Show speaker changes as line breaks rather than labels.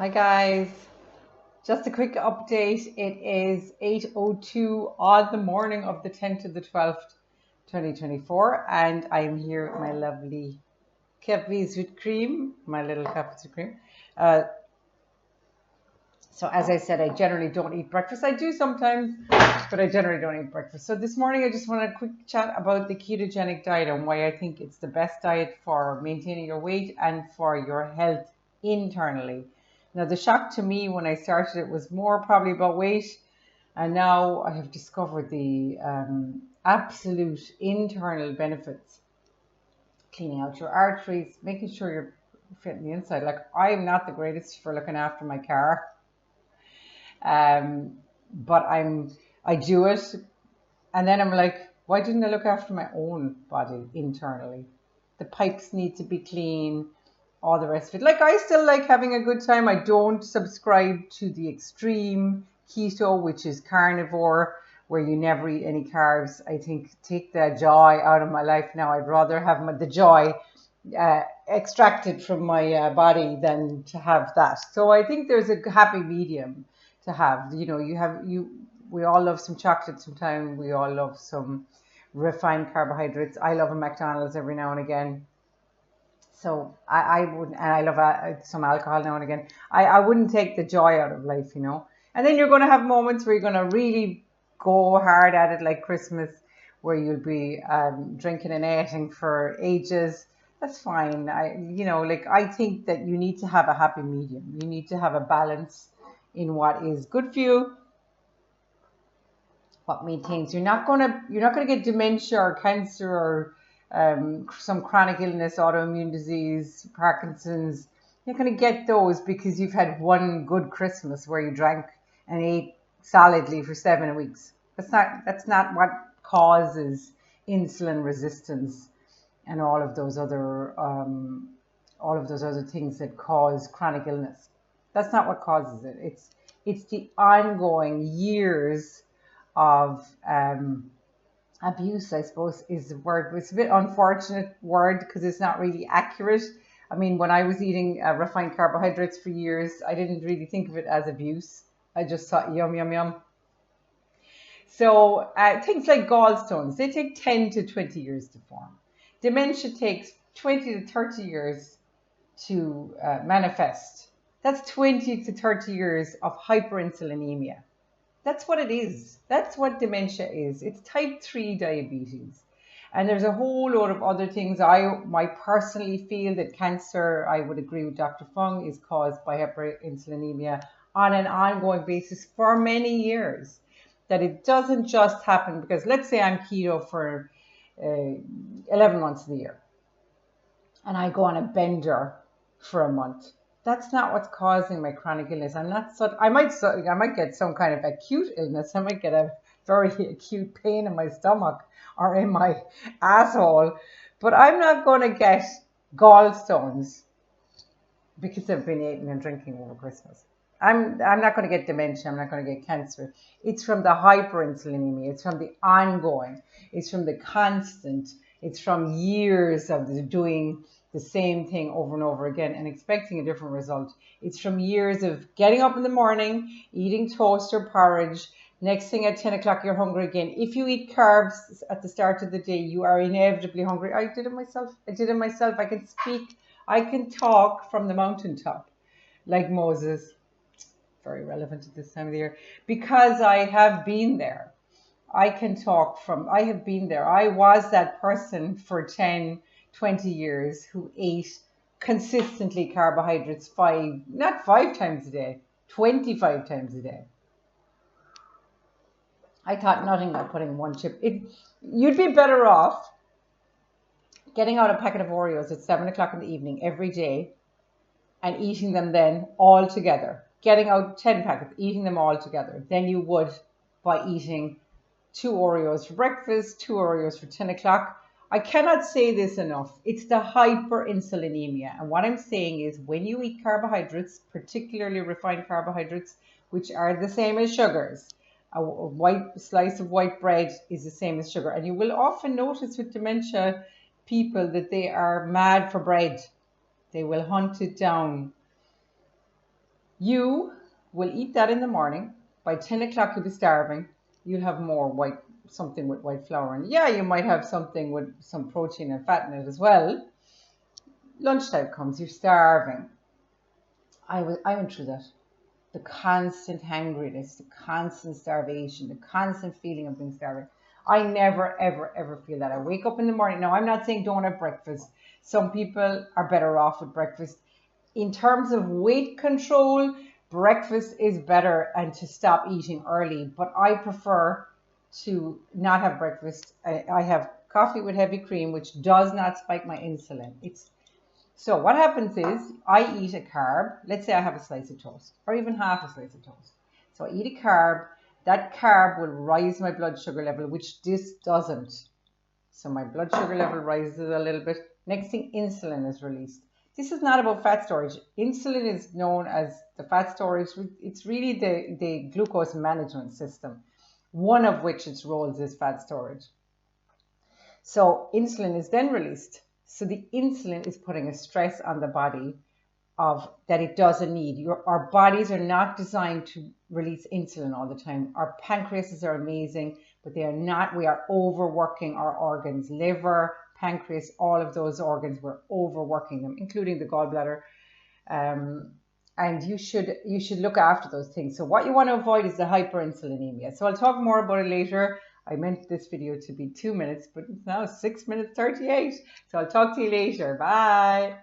Hi guys, just a quick update. It is 8:02 on the morning of the 10th to the 12th, 2024, and I am here with my lovely cafes with cream, my little cafes with cream. Uh, so as I said, I generally don't eat breakfast. I do sometimes, but I generally don't eat breakfast. So this morning I just want a quick chat about the ketogenic diet and why I think it's the best diet for maintaining your weight and for your health internally. Now, the shock to me when I started it was more probably about weight, and now I have discovered the absolute internal benefits. Cleaning out your arteries, making sure you're fit on the inside. Like, I'm not the greatest for looking after my car, um, but I do it, and then I'm like, why didn't I look after my own body internally? The pipes need to be clean, all the rest of it. Like, I still like having a good time. I don't subscribe to the extreme keto, which is carnivore, where you never eat any carbs. I think take the joy out of my life now. I'd rather have the joy extracted from my body than to have that. So I think there's a happy medium to have. You know, we all love some chocolate sometimes. We all love some refined carbohydrates. I love a McDonald's every now and again. So I wouldn't, and I love some alcohol now and again. I wouldn't take the joy out of life, you know. And then you're going to have moments where you're going to really go hard at it, like Christmas, where you'll be drinking and eating for ages. That's fine. I think that you need to have a happy medium. You need to have a balance in what is good for you, what maintains. You're not gonna get dementia or cancer or some chronic illness, autoimmune disease, Parkinson's. You're not gonna get those because you've had one good Christmas where you drank and ate solidly for 7 weeks. That's not what causes insulin resistance and all of those other things that cause chronic illness. That's not what causes it. It's the ongoing years of abuse, I suppose, is the word. It's a bit unfortunate word because it's not really accurate. I mean, when I was eating refined carbohydrates for years, I didn't really think of it as abuse. I just thought yum, yum, yum. So things like gallstones, they take 10 to 20 years to form. Dementia takes 20 to 30 years to manifest. That's 20 to 30 years of hyperinsulinemia. That's what it is. That's what dementia is. It's type 3 diabetes. And there's a whole lot of other things. I might personally feel that cancer, I would agree with Dr. Fung, is caused by hyperinsulinemia on an ongoing basis for many years. That it doesn't just happen because, let's say I'm keto for 11 months of the year and I go on a bender for a month. That's not what's causing my chronic illness. I might get some kind of acute illness. I might get a very acute pain in my stomach or in my asshole, but I'm not going to get gallstones because I've been eating and drinking over Christmas. I'm not going to get dementia. I'm not going to get cancer. It's from the hyperinsulinemia. It's from the ongoing. It's from the constant. It's from years of doing the same thing over and over again and expecting a different result. It's from years of getting up in the morning, eating toast or porridge. Next thing at 10 o'clock, you're hungry again. If you eat carbs at the start of the day, you are inevitably hungry. I did it myself. I can speak. I can talk from the mountaintop like Moses. Very relevant at this time of the year because I have been there. I have been there. I was that person for 10, 20 years who ate consistently carbohydrates not 5 times a day, 25 times a day. I thought nothing about putting one chip. You'd be better off getting out a packet of Oreos at 7 o'clock in the evening every day and eating them then all together. Getting out 10 packets, eating them all together, than you would by eating 2 Oreos for breakfast, 2 Oreos for 10 o'clock. I cannot say this enough. It's the hyperinsulinemia. And what I'm saying is when you eat carbohydrates, particularly refined carbohydrates, which are the same as sugars, a white slice of white bread is the same as sugar. And you will often notice with dementia people that they are mad for bread. They will hunt it down. You will eat that in the morning. By 10 o'clock, you'll be starving. You'll have more something with white flour. And yeah, you might have something with some protein and fat in it as well. Lunchtime comes, you're starving. I went through that. The constant hangriness, the constant starvation, the constant feeling of being starving. I never, ever, ever feel that. I wake up in the morning. Now, I'm not saying don't have breakfast. Some people are better off with breakfast. In terms of weight control, breakfast is better and to stop eating early. But I prefer to not have breakfast. I have coffee with heavy cream, which does not spike my insulin. So what happens is I eat a carb. Let's say I have a slice of toast or even half a slice of toast. So I eat a carb. That carb will rise my blood sugar level, which this doesn't. So my blood sugar level rises a little bit. Next thing, insulin is released. This is not about fat storage. Insulin is known as the fat storage. It's really the glucose management system, one of which its roles is fat storage. So insulin is then released. So the insulin is putting a stress on the body of that it doesn't need. Our bodies are not designed to release insulin all the time. Our pancreases are amazing, but they are not. We are overworking our organs, liver, pancreas, all of those organs. We're overworking them, including the gallbladder. And you should look after those things. So what you want to avoid is the hyperinsulinemia. So I'll talk more about it later. I meant this video to be 2 minutes, but it's now 6 minutes 38. So I'll talk to you later. Bye.